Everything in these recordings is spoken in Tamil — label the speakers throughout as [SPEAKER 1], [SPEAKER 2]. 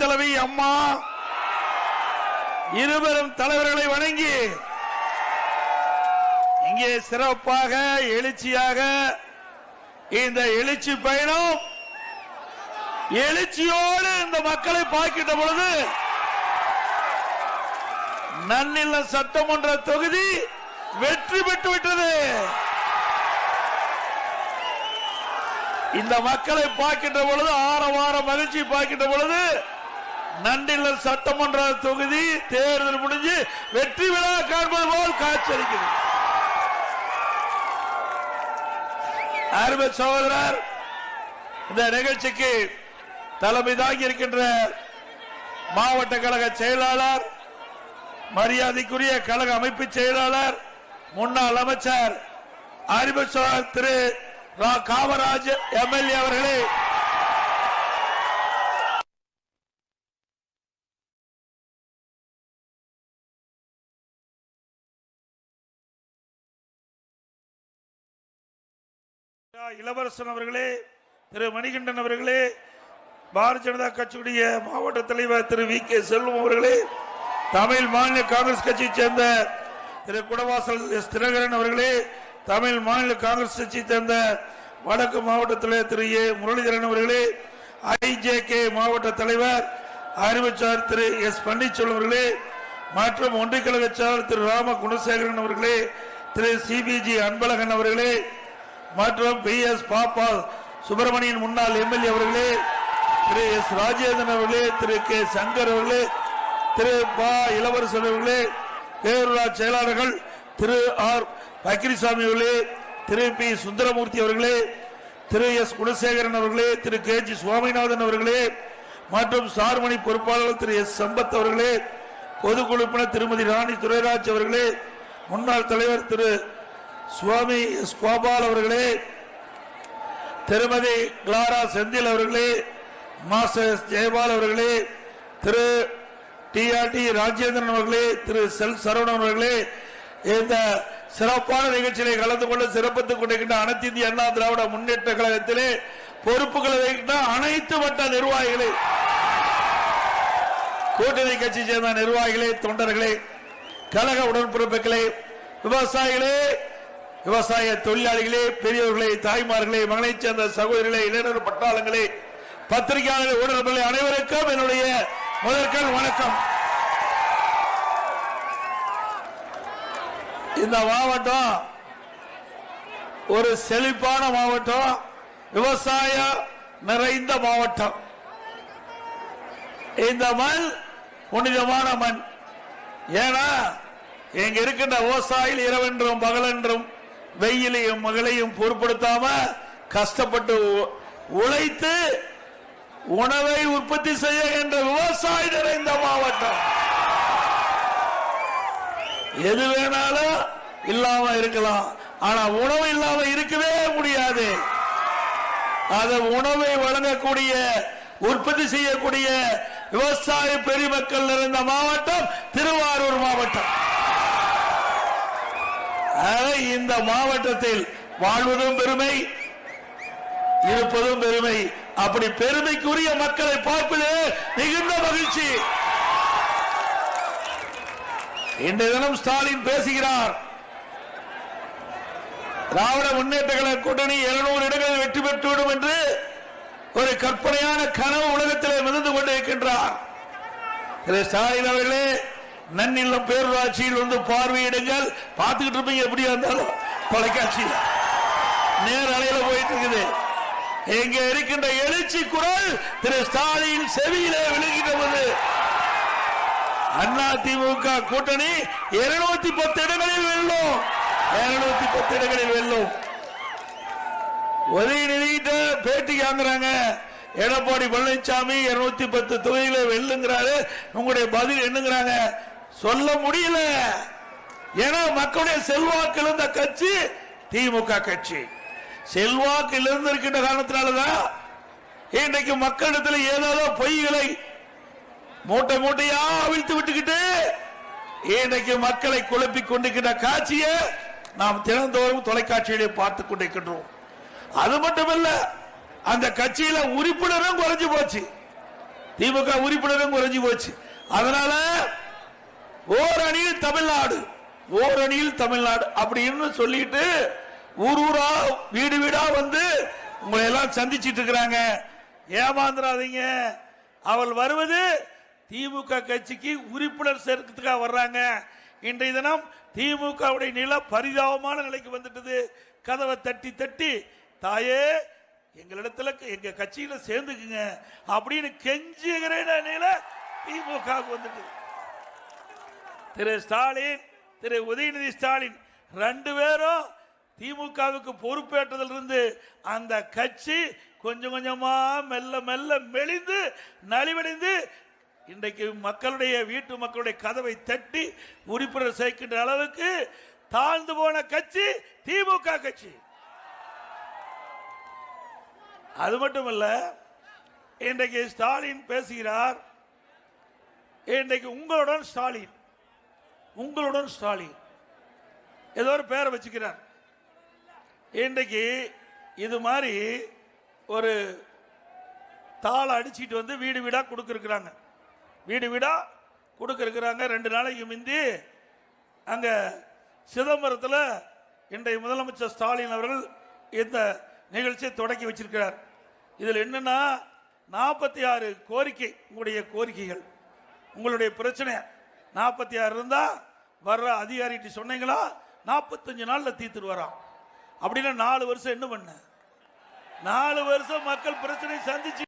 [SPEAKER 1] தலைவி அம்மா இருவரும் தலைவர்களை வணங்கி இங்கே சிறப்பாக எழுச்சியாக இந்த எழுச்சி பயணம் எழுச்சியோடு இந்த மக்களை பார்க்கின்ற பொழுது நன்னில சட்டமன்ற தொகுதி வெற்றி பெற்று விட்டது. இந்த மக்களை பார்க்கின்ற பொழுது ஆரவார மகிழ்ச்சி பார்க்கின்ற பொழுது நன்னில சட்டமன்ற தொகுதி தேர்தல் முடிஞ்சு வெற்றி விழா காண்பது போல் காட்சியளிக்கிறது. அருமை சகோதரர், இந்த நிகழ்ச்சிக்கு தலைமை தாங்கி இருக்கின்ற மாவட்ட கழக செயலாளர், மரியாதைக்குரிய கழக அமைப்பு செயலாளர், முன்னாள் அமைச்சர் அருமை சகோதரர் திரு காமராஜ் எம்எல்ஏ அவர்களே, இளவரசன் அவர்களே, திரு மணிகண்டன் அவர்களே, பாரதிய ஜனதா கட்சியுடைய மாவட்ட தலைவர் திரு வி கே செல்வம் அவர்களே, தமிழ் மாநில காங்கிரஸ் கட்சியை சேர்ந்த திரு குடவாசல் எஸ் தினகரன் அவர்களே, தமிழ் மாநில காங்கிரஸ் கட்சியை சேர்ந்த வடக்கு மாவட்ட தலைவர் திரு ஏ முரளிதரன் அவர்களே, ஐஜேகே மாவட்ட தலைவர் அறிவிச்சார் திரு எஸ் பன்னீர்செல்வம் அவர்களே, மற்றும் ஒன்றிய கழக செயலாளர் திரு ராம குணசேகரன் அவர்களே, திரு சிபிஜி அன்பழகன் அவர்களே, மற்றும் பி எஸ் பாப்பா சுப்பிரமணியன் முன்னாள் எம்எல்ஏ அவர்களே, திரு எஸ் ராஜேந்திரன் அவர்களே, திரு கே சங்கர் அவர்களே, திரு பா இளவரசன் அவர்களே, பேரூராட்சி செயலாளர்கள் திரு ஆர் பக்கிரிசாமி அவர்களே, திரு பி சுந்தரமூர்த்தி அவர்களே, திரு எஸ் குணசேகரன் அவர்களே, திரு கே ஜி சுவாமிநாதன் அவர்களே, மற்றும் சார்மணி பொறுப்பாளர் திரு எஸ் சம்பத் அவர்களே, பொதுக்குழு உறுப்பினர் திருமதி ராணி துரைராஜ் அவர்களே, முன்னாள் தலைவர் திரு சுவாமி எஸ் கோபால் அவர்களே, திருமதி கிளாரா செந்தில் அவர்களே, மாஸ்டர் ஜெயபால் அவர்களே, திரு டி ராஜேந்திரன் அவர்களே, திரு செல் சரவணன் அவர்களே, இந்த சிறப்பான நிகழ்ச்சியை கலந்து கொண்டு சிறப்பித்துக் கொண்டிருக்கின்ற அனைத்து இந்திய அண்ணா திராவிட முன்னேற்ற கழகத்திலே பொறுப்புகளை வைக்கின்ற அனைத்து வட்ட நிர்வாகிகளே, கூட்டணி கட்சி சேர்ந்த நிர்வாகிகளே, தொண்டர்களே, கழக உடன்பிறப்புகளே, விவசாயிகளே, விவசாய தொழிலாளிகளே, பெரியவர்களே, தாய்மார்களே, மகளை சேர்ந்த சகோதரிகளே, இளைஞர் பட்டாளங்களே, பத்திரிகையாளர்கள், ஊடகங்களே, அனைவருக்கும் என்னுடைய முதற்கண் வணக்கம். இந்த மாவட்டம் ஒரு செழிப்பான மாவட்டம், விவசாய நிறைந்த மாவட்டம். இந்த மண் புனிதமான மண். ஏன்னா இங்க இருக்கின்ற விவசாயிகள் இரவென்றும் பகலென்றும் வெயிலையும் மகளையும் பொருட்படுத்தாம கஷ்டப்பட்டு உழைத்து உணவை உற்பத்தி செய்கின்ற விவசாய நிறைந்த மாவட்டம். எது வேணாலும் இல்லாம இருக்கலாம், ஆனா உணவு இல்லாம இருக்கவே முடியாது. அது உணவை வழங்கக்கூடிய உற்பத்தி செய்யக்கூடிய விவசாய பெருமக்கள் நிறைந்த மாவட்டம் திருவாரூர் மாவட்டம். இந்த மாவட்டத்தில் வாழ்வதும் பெருமை, இருப்பதும் பெருமை. அப்படி பெருமைக்குரிய மக்களை பார்ப்பது மிகுந்த மகிழ்ச்சி. இன்றைய தினம் ஸ்டாலின் பேசுகிறார், திராவிட முன்னேற்ற கழக கூட்டணி 200 இடங்களில் வெற்றி பெற்றுவிடும் என்று ஒரு கற்பனையான கனவு உலகத்திலே மிதந்து கொண்டிருக்கின்றார். திரு ஸ்டாலின் அவர்களே, நன்னிலம் பேரூராட்சியில் வந்து பார்வையிடுங்கள். பார்த்துக்கிட்டு இருப்பீங்க, எப்படியா இருந்தாலும் தொலைக்காட்சியில் நேரலையில போயிட்டு இருக்குது. இங்க இருக்கின்ற எழுச்சி குரல் திரு ஸ்டாலின் செவியிலே விழுகின்றது. அண்ணா திமுக கூட்டணி 210 இடங்களில் வெல்லும், 210 இடங்களில் வெல்லும். உதயநிதிட்ட பேட்டி வாங்குறாங்க, எடப்பாடி பழனிசாமி 210 தொகுதிகளை வெல்லுங்கிறாரு, உங்களுடைய பதில் என்னங்கிறாங்க, சொல்ல முடியல. ஏன்னா மக்களுடைய செல்வாக்கு இருந்த கட்சி திமுக கட்சி. செல்வாக்கு இருந்திருக்கின்ற காரணத்தினாலதான் இன்றைக்கு மக்களிடத்தில் ஏதாவது பொய்களை மூட்டை மூட்டையா அவிழ்த்து விட்டுக்கிட்டு இன்றைக்கு மக்களை குழப்பிக் கொண்டிருக்கின்ற காட்சியை நாம் தினந்தோறும் தொலைக்காட்சியிலே பார்த்துக் கொண்டிருக்கின்றோம். அது மட்டுமல்ல, அந்த கட்சியில உறுப்பினரும் குறைஞ்சு போச்சு. திமுக உறுப்பினரும் குறைஞ்சி போச்சு. அதனால ஓரணியில் தமிழ்நாடு, ஓரணியில் தமிழ்நாடு அப்படின்னு சொல்லிட்டு ஊர் ஊரா வீடு வீடா வந்து உங்களை எல்லாம் சந்திச்சிட்டு இருக்கிறாங்க. ஏமாந்துடாதீங்க. அவள் வருவது திமுக கட்சிக்கு உறுப்பினர் சேர்க்கிறதுக்காக வர்றாங்க. இன்றைய தினம் திமுகவுடைய நில பரிதாபமான நிலைக்கு வந்துட்டது. கதவை தட்டி தட்டி தாயே எங்களிடத்துல எங்க கட்சியில சேர்ந்துக்குங்க அப்படின்னு கெஞ்சுகிற நில திமுக வந்துட்டு திரு ஸ்டாலின், திரு உதயநிதி ஸ்டாலின் ரெண்டு பேரும் திமுகவுக்கு பொறுப்பேற்றதிலிருந்து அந்த கட்சி கொஞ்சம் கொஞ்சமா மெல்ல மெல்ல மெலிந்து நலிவடைந்து இன்றைக்கு மக்களுடைய வீட்டு மக்களுடைய கதவை தட்டி உறுப்பினர் சேர்க்கின்ற அளவுக்கு தாழ்ந்து போன கட்சி திமுக கட்சி. அது மட்டுமல்ல, இன்றைக்கு ஸ்டாலின் பேசுகிறார். இன்றைக்கு உங்களுடன் ஸ்டாலின், உங்களுடன் ஸ்டாலின் ஏதோ ஒரு பேரை வச்சுக்கிறார். இன்றைக்கு இது மாதிரி ஒரு தாளை அடிச்சுட்டு வந்து வீடு வீடா கொடுக்கறாங்க, வீடு வீடா கொடுக்கறாங்க. 2 நாளைக்கு முந்தி அங்க சிதம்பரத்தில் இன்றைய முதலமைச்சர் ஸ்டாலின் அவர்கள் இந்த நிகழ்ச்சியை தொடக்கி வச்சிருக்கிறார். இதில் என்னன்னா 46 கோரிக்கை, உங்களுடைய கோரிக்கைகள், உங்களுடைய பிரச்சனை 46 இருந்தா வர்ற அதிகாரிட்டு சொன்னீங்களா 45 நாள்ல தீர்த்து வரான். அப்படின்னா 4 வருஷம் என்ன பண்ண? 4 வருஷம் மக்கள் பிரச்சனை சந்திச்சு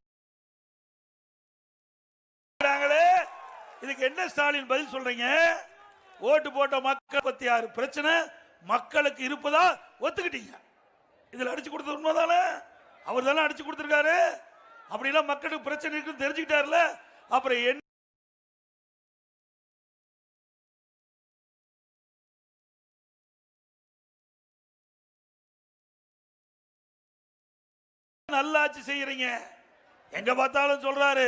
[SPEAKER 1] இதுக்கு என்ன ஸ்டாலின் பதில் சொல்றீங்க? ஓட்டு போட்ட மக்கள் 46 பிரச்சனை மக்களுக்கு இருப்பதா ஒத்துக்கிட்டீங்க. இதுல அடிச்சு கொடுத்தது உண்மைதானே? அவர் தானே அடிச்சு கொடுத்திருக்காரு. அப்படின்னா மக்களுக்கு பிரச்சனை இருக்குன்னு தெரிஞ்சுக்கிட்டாருல. அப்புறம் என்ன நல்லாட்சி செய்யறீங்க? எங்க பார்த்தாலும் சொல்றாரு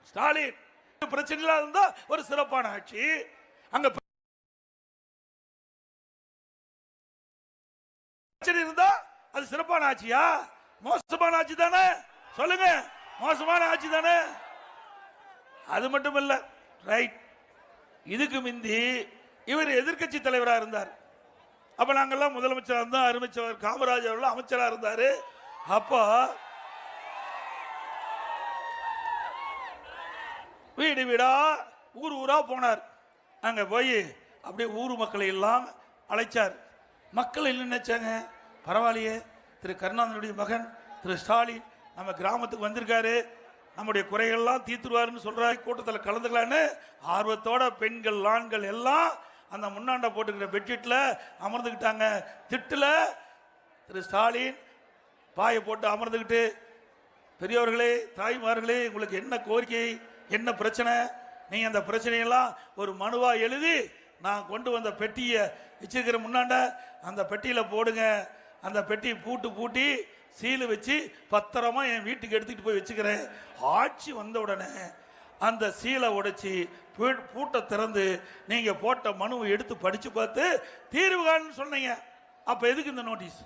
[SPEAKER 1] ஸ்டாலின் பிரச்சனை இல்லாத இருந்தா ஒரு சிறப்பான ஆட்சி. அங்க பிரச்சனை இருந்தா அது சிறப்பான ஆட்சியா? மோசமான ஆட்சி தானே? சொல்லுங்க, மோசமான ஆட்சி தானே? அது மட்டும் இல்ல, ரைட். இதுக்கு முந்தி இவர் எதிர்கட்சி தலைவராக இருந்தார். அப்ப நாங்கெல்லாம் முதலமைச்சராக இருந்தோம். அருமைச்சவர் காமராஜர் அவர்கள் அமைச்சராக இருந்தாரு. அப்போ வீடு வீடா ஊர் ஊரா போனார். அங்க போய் அப்படியே ஊர் மக்களை எல்லாம் அழைச்சார். மக்கள் என்ன நினைச்சாங்க? பரவாயில்லையே, திரு கருணாநிதியுடைய மகன் திரு ஸ்டாலின் நம்ம கிராமத்துக்கு வந்திருக்காரு, நம்முடைய குறைகள்லாம் தீர்த்துருவாருன்னு சொல்றாரு. கூட்டத்தில் கலந்துக்கலான்னு ஆர்வத்தோட பெண்கள் ஆண்கள் எல்லாம் அந்த முன்னாண்ட போட்டுக்கிற பெட்ஷீட்ல அமர்ந்துக்கிட்டாங்க. திட்டுல திரு ஸ்டாலின் பாயை போட்டு அமர்ந்துக்கிட்டு, பெரியவர்களே தாய்மார்களே, உங்களுக்கு என்ன கோரிக்கை, என்ன பிரச்சனை, நீங்க அந்த பிரச்சனையெல்லாம் ஒரு மனுவா எழுதி நான் கொண்டு வந்த பெட்டியை வச்சிருக்கிற முன்னாண்ட அந்த பெட்டியில போடுங்க. அந்த பெட்டி பூட்டி சீலு வச்சு பத்திரமா என் வீட்டுக்கு எடுத்துட்டு போய் வச்சுக்கிறேன். ஆட்சி வந்த உடனே அந்த சீலை உடைச்சி பூட்டை திறந்து நீங்க போட்ட மனுவை எடுத்து படிச்சு பார்த்து தீர்வு காணுன்னு சொன்னீங்க. அப்ப எதுக்கு இந்த நோட்டீஸ்?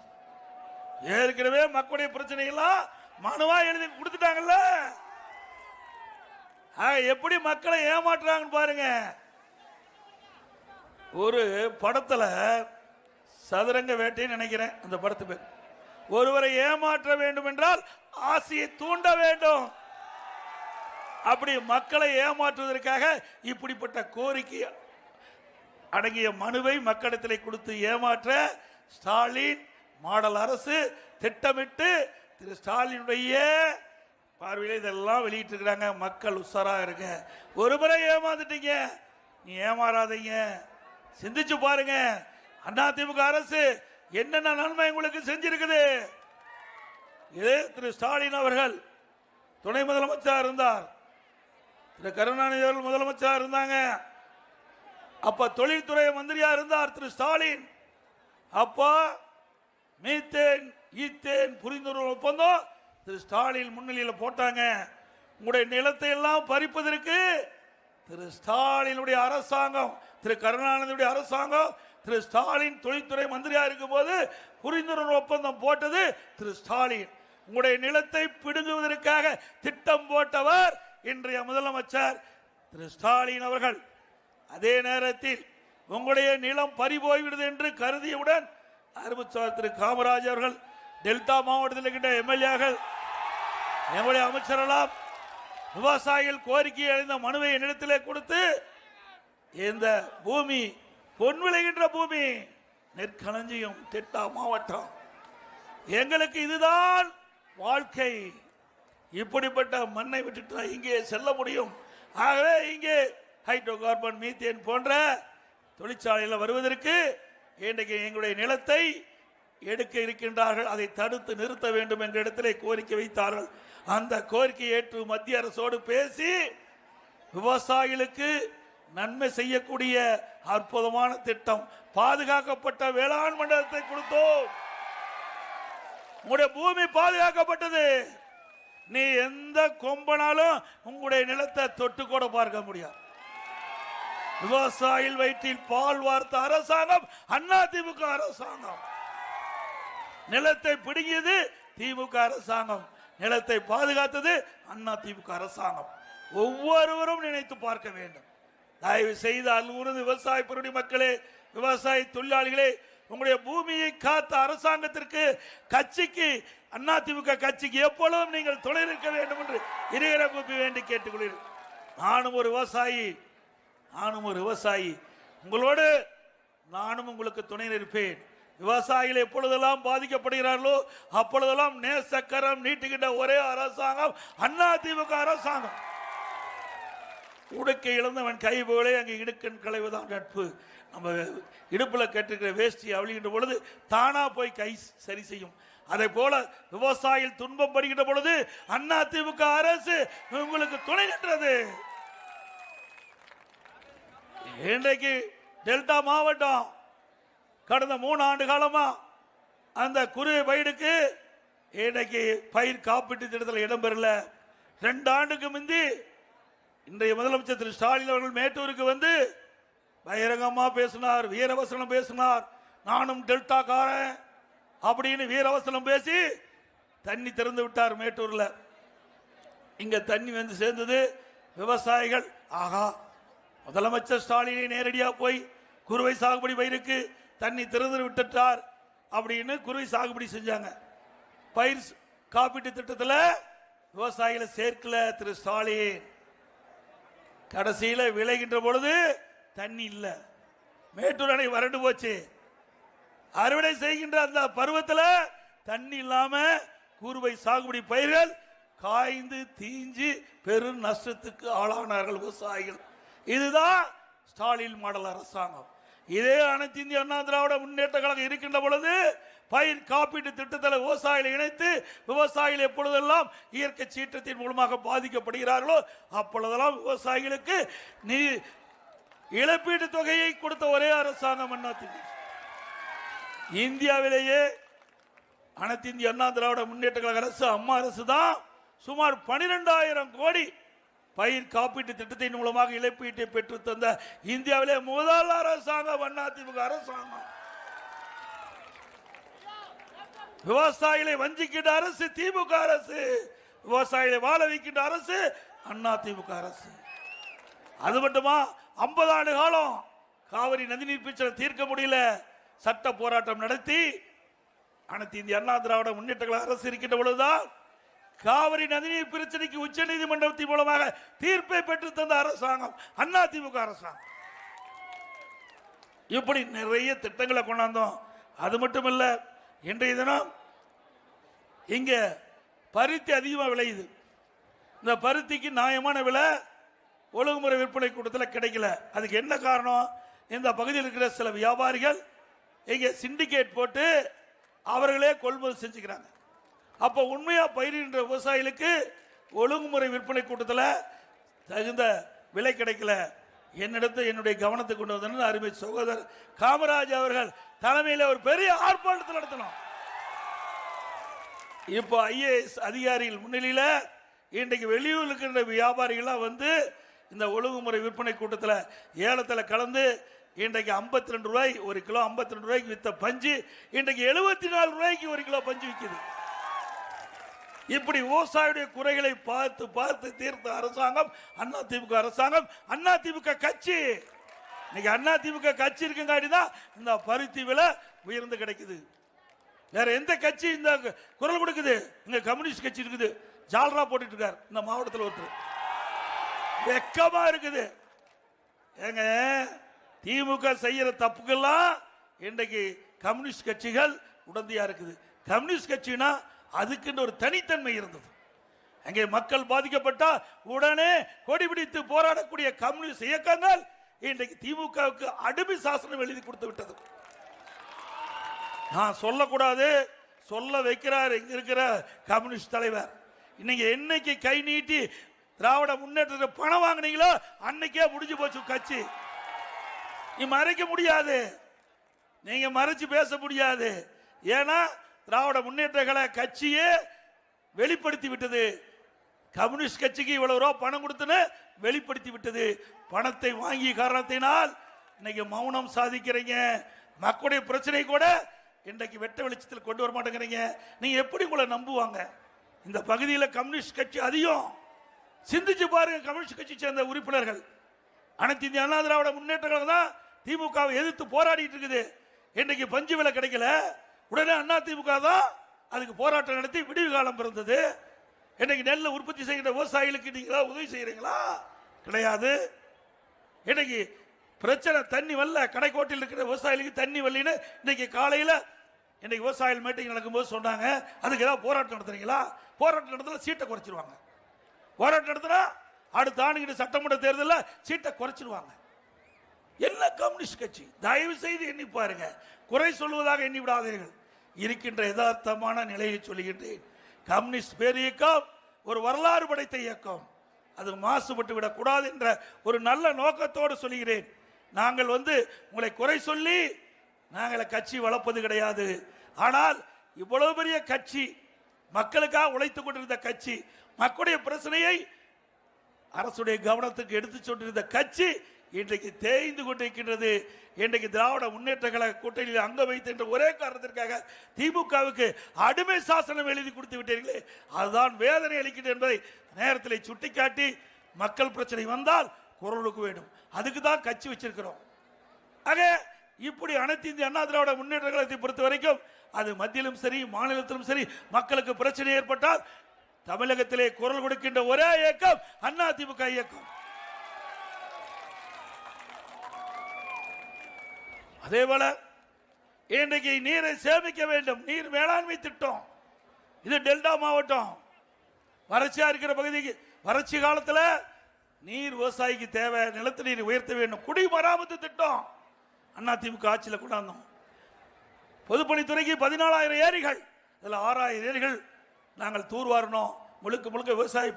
[SPEAKER 1] ஏற்கனவே மக்களுடைய பிரச்சனைகள்லாம் மனுவா எழுதி கொடுத்துட்டாங்கல்ல. எப்படி மக்களை ஏமாற்றுறாங்கன்னு பாருங்க. ஒரு படத்துல சதுரங்க வேட்டைன்னு நினைக்கிறேன் அந்த படத்து பேர். ஒருவரை ஏமாற்ற வேண்டும் என்றால் ஆசையை தூண்ட வேண்டும். அப்படி மக்களை ஏமாற்றுவதற்காக இப்படிப்பட்ட கோரிக்கை அடங்கிய மனுவை மக்களிடத்தில் கொடுத்து ஏமாற்ற ஸ்டாலின் மாடல் அரசு திட்டமிட்டு திரு ஸ்டாலினுடைய பார்வையில் இதெல்லாம் வெளியிட்டு இருக்கிறாங்க. மக்கள் உஷாரா இருங்க. ஒருமுறை ஏமாந்துட்டீங்க, நீ ஏமாறாதீங்க. சிந்திச்சு பாருங்க, அதிமுக அரசு என்னென்ன நன்மை உங்களுக்கு செஞ்சிருக்குது. இதே திரு ஸ்டாலின் அவர்கள் துணை முதலமைச்சர் இருந்தார், திரு கருணாநிதி அவர்கள் முதலமைச்சர் இருந்தாங்க. அப்ப தொழில்துறை மந்திரியா இருந்தார் திரு ஸ்டாலின். அப்ப மீத்தேன் ஈத்தேன் புரிந்துணர்வு ஒப்பந்தம் திரு ஸ்டாலின் முன்னிலையில் போட்டாங்க. உங்களுடைய நிலத்தை எல்லாம் பறிப்பதற்கு திரு ஸ்டாலினுடைய அரசாங்கம், திரு கருணாநிதியுடைய அரசாங்கம், திரு ஸ்டாலின் தொழில்துறை மந்திரியா இருக்கும் போது புரிந்துணர்வு ஒப்பந்தம் போட்டது திரு ஸ்டாலின். உங்களுடைய நிலத்தை பிடுங்குவதற்காக திட்டம் போட்டவர் இன்றைய முதலமைச்சர் திரு ஸ்டாலின் அவர்கள். அதே நேரத்தில் உங்களுடைய நிலம் பறிபோய்விடுது என்று கருதியவுடன் அறிவித்தார் திரு காமராஜ் அவர்கள். டெல்டா மாவட்டத்தில் இருக்கின்ற எம்எல்ஏக்கள், எம்எல்ஏ அமைச்சரெல்லாம் விவசாயிகள் கோரிக்கை அளித்த மனுவை என்னிடத்திலே கொடுத்து, இந்த பூமி பொன் விளைகின்ற பூமி, நெற்களஞ்சியம் டெல்டா மாவட்டம், எங்களுக்கு இதுதான் வாழ்க்கை, இப்படிப்பட்ட மண்ணை விட்டுட்டு இங்கே செல்ல முடியும். ஆகவே இங்கே ஹைட்ரோ கார்பன், மீத்தேன் போன்ற தொழிற்சாலையில் வருவதற்கு இன்றைக்கு எங்களுடைய நிலத்தை எடுக்க இருக்கின்றார்கள். அதை தடுத்து நிறுத்த வேண்டும் என்ற இடத்திலே கோரிக்கை வைத்தார்கள். அந்த கோரிக்கையை ஏற்று மத்திய அரசோடு பேசி விவசாயிகளுக்கு நன்மை செய்யக்கூடிய அற்புதமான திட்டம், பாதுகாக்கப்பட்ட வேளாண் மண்டலத்தை கொடுத்தோம். உங்களுடைய பூமி பாதுகாக்கப்பட்டது. நீ எந்த கொம்பனாலும் உங்களுடைய நிலத்தை தொட்டு கூட பார்க்க முடியாது. விவசாயிகள் வயிற்றில் பால் வார்த்த அரசாங்கம் அதிமுக அரசாங்கம். நிலத்தை பிடுங்கியது திமுக அரசாங்கம், நிலத்தை பாதுகாத்தது அதிமுக அரசாங்கம். ஒவ்வொருவரும் நினைத்து பார்க்க வேண்டும். தயவு செய்து அல்லூர் விவசாய பெருடி மக்களே, விவசாய தொழிலாளிகளே, உங்களுடைய பூமியை காத்த அரசாங்கத்திற்கு, கட்சிக்கு, அதிமுக கட்சிக்கு எப்பொழுதும் நீங்கள் துணை நிற்க வேண்டும் என்று இருகர கூப்பி வேண்டி கேட்டுக்கொள்கிறேன். நானும் ஒரு விவசாயி, உங்களோடு நானும் உங்களுக்கு துணை நிற்பேன். விவசாயிகள் எப்பொழுதெல்லாம் பாதிக்கப்படுகிறார்களோ அப்பொழுதெல்லாம் நேசக்கரம் நீட்டுகின்ற ஒரே அரசாங்கம் அதிமுக அரசாங்கம். உடுக்கை இழந்தவன் கை போலே அங்கே இடுக்கன் களைவுதான் நட்பு. நம்ம இடுப்புல கட்டிருக்கிற வேஷ்டி அழிகின்ற பொழுது தானா போய் கை சரி செய்யும். அதை போல விவசாயிகள் துன்பம் படுகின்ற பொழுது அதிமுக அரசு உங்களுக்கு துணை நின்றது. இன்றைக்கு டெல்டா மாவட்டம் கடந்த 3 ஆண்டு காலமா அந்த குறு பயிருக்கு இன்றைக்கு பயிர் காப்பீட்டு திட்டத்தில் இடம்பெறல. 2 ஆண்டுக்கு முந்தி இன்றைய முதலமைச்சர் திரு ஸ்டாலின் அவர்கள் மேட்டூருக்கு வந்து பகிரங்கமா பேசினார், வீரவசனம் பேசினார். நானும் டெல்டா காரன் அப்படின்னு வீரவசனம் பேசி தண்ணி திறந்து விட்டார் மேட்டூர்ல. இங்க தண்ணி வந்து சேர்ந்தது. விவசாயிகள் ஆகா, முதலமைச்சர் ஸ்டாலினை நேரடியாக போய் குறுவை சாகுபடி பயிருக்கு தண்ணி திறந்து விட்டுட்டார் அப்படின்னு குறுவை சாகுபடி செஞ்சாங்க. பயிர் காப்பீட்டு திட்டத்தில் விவசாயிகளை சேர்க்கல திரு ஸ்டாலின். கடைசியில் விளைகின்ற பொழுது தண்ணி இல்லை, மேட்டூர் அணை வறண்டு போச்சு. அறுவடை செய்கின்ற அந்த பருவத்தில் தண்ணி இல்லாம குறுவை சாகுபடி பயிர்கள் காய்ந்து தீஞ்சு பெரும் நஷ்டத்துக்கு ஆளானார்கள் விவசாயிகள். இதுதான் ஸ்டாலின் மாடல் அரசாங்கம். இதே அனைத்து இந்திய அண்ணா திராவிட முன்னேற்ற கழகம் இருக்கின்ற பொழுது பயிர் காப்பீட்டு திட்டத்தில் விவசாயிகளை இணைத்து விவசாயிகள் எப்பொழுதெல்லாம் இயற்கை சீற்றத்தின் மூலமாக பாதிக்கப்படுகிறார்களோ அப்பொழுதெல்லாம் விவசாயிகளுக்கு இழப்பீட்டு தொகையை கொடுத்த ஒரே அரசாங்கம் அதிமுக. இந்தியாவிலேயே அனைத்து இந்திய அண்ணா திராவிட முன்னேற்ற கழக அரசு, அம்மா அரசு தான் சுமார் 12,000 கோடி பயிர் காப்பீட்டு திட்டத்தின் மூலமாக இழப்பீட்டை பெற்று தந்த இந்தியாவிலே முதல் அரசாங்கம் அதிமுக அரசாங்கம். விவசாயிகளை வஞ்சிக்கின்ற அரசு திமுக அரசு, விவசாயிகளை வாழ வைக்கின்ற அரசு அதிமுக அரசு. அது மட்டுமா, 50 ஆண்டு காலம் காவிரி நதிநீர் பிரச்சனை தீர்க்க முடியல, சட்ட போராட்டம் நடத்தி அனைத்து இந்திய அண்ணா திராவிட முன்னேற்ற கழக அரசு இருக்கின்ற பொழுதுதான் காவிரி நதிநீர் பிரச்சனைக்கு உச்ச நீதிமன்றத்தின் மூலமாக தீர்ப்பை பெற்று தந்த அரசாங்கம் அதிமுக அரசாங்கம். இப்படி நிறைய திட்டங்களை கொண்டாந்தோம். அது மட்டுமல்ல, இன்றைய தினம் இங்க பருத்தி அதிகமாக விளையுது. இந்த பருத்திக்கு நியாயமான விலை ஒழுங்குமுறை விற்பனை கூட்டத்தில் கிடைக்கல. அதுக்கு என்ன காரணம்? இந்த பகுதியில் இருக்கிற சில வியாபாரிகள் இங்க சிண்டிகேட் போட்டு அவர்களே கொள்முதல் செஞ்சுக்கிறாங்க. அப்போ உண்மையா பயிரிடுகின்ற விவசாயிகளுக்கு ஒழுங்குமுறை விற்பனை கூட்டத்தில் தகுந்த விலை கிடைக்கல. என்னுடைய கவனத்துக்கு கொண்டு வந்த அருமை சகோதரர் காமராஜ் அவர்கள் தலைமையில் ஒரு பெரிய ஆர்ப்பாட்டத்தில் நடத்தணும். இப்போ IAS அதிகாரிகள் முன்னிலையில் இன்றைக்கு வெளியூர் இருக்கின்ற வியாபாரிகளாக வந்து இந்த ஒழுங்குமுறை விற்பனை கூட்டத்தில் ஏலத்தில் கலந்து இன்றைக்கு 52 ரூபாய் ஒரு கிலோ, 52 ரூபாய்க்கு வித்த பஞ்சு இன்றைக்கு 74 ரூபாய்க்கு ஒரு கிலோ பஞ்சு விற்குது. இப்படி விவசாயியுடைய குறைகளை பார்த்து பார்த்து தீர்த்த அரசாங்கம் அதிமுக அரசாங்கம். அதிமுக கட்சி இன்னைக்கு அதிமுக கட்சி இருக்குங்காட்டிதான் இந்த பருத்தி விலை உயர்ந்து கிடைக்குது. வேற எந்த கட்சி இந்த குரல் கொடுக்குது? இங்க கம்யூனிஸ்ட் கட்சி இருக்குது, ஜால்ரா போட்டுட்டு இருக்காரு இந்த மாவட்டத்தில் ஒருத்தர். வெக்கமா இருக்குது. ஏங்க திமுக செய்யற தப்புக்கெல்லாம் இன்றைக்கு கம்யூனிஸ்ட் கட்சிகள் உடந்தையா இருக்குது. கம்யூனிஸ்ட் கட்சினா அதுக்குன்னு ஒரு தனித்தன்மை இருந்தது. அங்கே மக்கள் பாதிக்கப்பட்டா உடனே கொடி பிடித்து போராடக்கூடிய கம்யூனிஸ்ட் இயக்கங்கள் இன்றைக்கு திமுகவுக்கு அடிமை சாசனம் எழுதி கொடுத்து விட்டது. நான் சொல்லக்கூடாது, சொல்ல வைக்கிறார் இங்க இருக்கிற கம்யூனிஸ்ட் தலைவர். இன்னைக்கு என்னைக்கு கை நீட்டி திராவிட முன்னேற்ற பணம் வாங்கினீங்களோ அன்னைக்கே முடிஞ்சு போச்சு கட்சி. நீ மறைக்க முடியாது, நீங்க மறைச்சு பேச முடியாது. ஏன்னா திராவிட முன்னேற்ற கட்சியே வெளிப்படுத்தி விட்டது. கம்யூனிஸ்ட் கட்சிக்கு இவ்வளவு ரூபா பணம் கொடுத்துன்னு வெளிப்படுத்தி விட்டது. பணத்தை வாங்கிய காரணத்தினால் இன்னைக்கு மௌனம் சாதிக்கிறீங்க. மக்களுடைய பிரச்சனை கூட இன்றைக்கு வெட்ட வெளிச்சத்தில் கொண்டு வர மாட்டேங்கிறீங்க. நீங்க எப்படி உங்களை நம்புவாங்க? இந்த பகுதியில் கம்யூனிஸ்ட் கட்சி அதிகம். சிந்திச்சு பாருங்க. கம்யூனிஸ்ட் கட்சி சேர்ந்த உறுப்பினர்கள் அனைத்து இந்திய அண்ணா திராவிட முன்னேற்றங்கள் தான் திமுகவை எதிர்த்து போராடிட்டு இருக்குது. இன்றைக்கு பஞ்சு விலை கிடைக்கல, உடனே அண்ணா திமுக தான் அதுக்கு போராட்டம் நடத்தி விடிவு காலம் பிறந்தது. இன்னைக்கு நெல் உற்பத்தி செய்கிற விவசாயிகளுக்கு நீங்களா உதவி செய்யறீங்களா? கிடையாது. இன்னைக்கு பிரச்சனை தண்ணி வரல, கடைக்கோட்டில் இருக்கிற விவசாயிகளுக்கு தண்ணி வரலன்னு இன்னைக்கு காலையில் இன்னைக்கு விவசாயிகள் மீட்டிங் நடக்கும்போது சொன்னாங்க. அதுக்கு ஏதாவது போராட்டம் நடத்துறீங்களா? போராட்டம் நடத்தினா சீட்டை குறைச்சிருவாங்க. போராட்டம் நடத்தினா அடுத்த ஆண்டுகிட்ட சட்டமன்ற தேர்தலில் சீட்டை குறைச்சிருவாங்க. என்ன கம்யூனிஸ்ட் கட்சி? தயவு செய்து எண்ணி பாருங்க. குறை சொல்வதாக எண்ணி விடாதீர்கள். இருக்கின்ற யதார்த்தமான நிலையை சொல்லுகின்றேன். கம்யூனிஸ்ட் பேர் இயக்கம் ஒரு வரலாறு படைத்த இயக்கம். அது மாசுபட்டு விடக்கூடாது என்ற ஒரு நல்ல நோக்கத்தோடு சொல்கிறேன். நாங்கள் உங்களை குறை சொல்லி நாங்கள் கட்சி வளர்ப்பது கிடையாது. ஆனால் இவ்வளவு பெரிய கட்சி, மக்களுக்காக உழைத்துக் கொண்டிருந்த கட்சி, மக்களுடைய பிரச்சனையை அரசுடைய கவனத்துக்கு எடுத்து சென்றிருந்த கட்சி இன்றைக்கு தேய்ந்து கொண்டிருக்கின்றது. இன்றைக்கு திராவிட முன்னேற்ற கழக கூட்டணியில் அங்க வைத்த ஒரே காரணத்திற்காக திமுகவுக்கு அடிமை சாசனம் எழுதி கொடுத்து விட்டீர்களே, அதுதான் வேதனை அளிக்கிறது என்பதை நேரத்தில் சுட்டிக்காட்டி, மக்கள் பிரச்சனை வந்தால் குரல் கொடுக்க வேண்டும். அதுக்கு தான் கட்சி வச்சிருக்கிறோம். ஆக இப்படி அனைத்து இந்திய அண்ணா திராவிட முன்னேற்ற கழகத்தை பொறுத்த வரைக்கும் அது மத்தியிலும் சரி மாநிலத்திலும் சரி மக்களுக்கு பிரச்சனை ஏற்பட்டால் தமிழகத்திலே குரல் கொடுக்கின்ற ஒரே இயக்கம் அதிமுக இயக்கம். அதே போல இன்றைக்கு நீரை சேமிக்க வேண்டும். நீர் மேலாண்மை திட்டம். இது டெல்டா மாவட்டம், வறட்சியா இருக்கிற பகுதிக்கு வறட்சி காலத்தில் நீர் விவசாயிக்கு தேவை. நிலத்தடி நீர் உயர்த்த வேண்டும். குடிமராமத்து திட்டம் அதிமுக ஆட்சியில் கொண்டாந்தோம். பொதுப்பணித்துறைக்கு 14,000 ஏரிகள், அதில் 6,000 ஏரிகள் நாங்கள் தூர்வாரணும். முழுக்க முழுக்க விவசாயி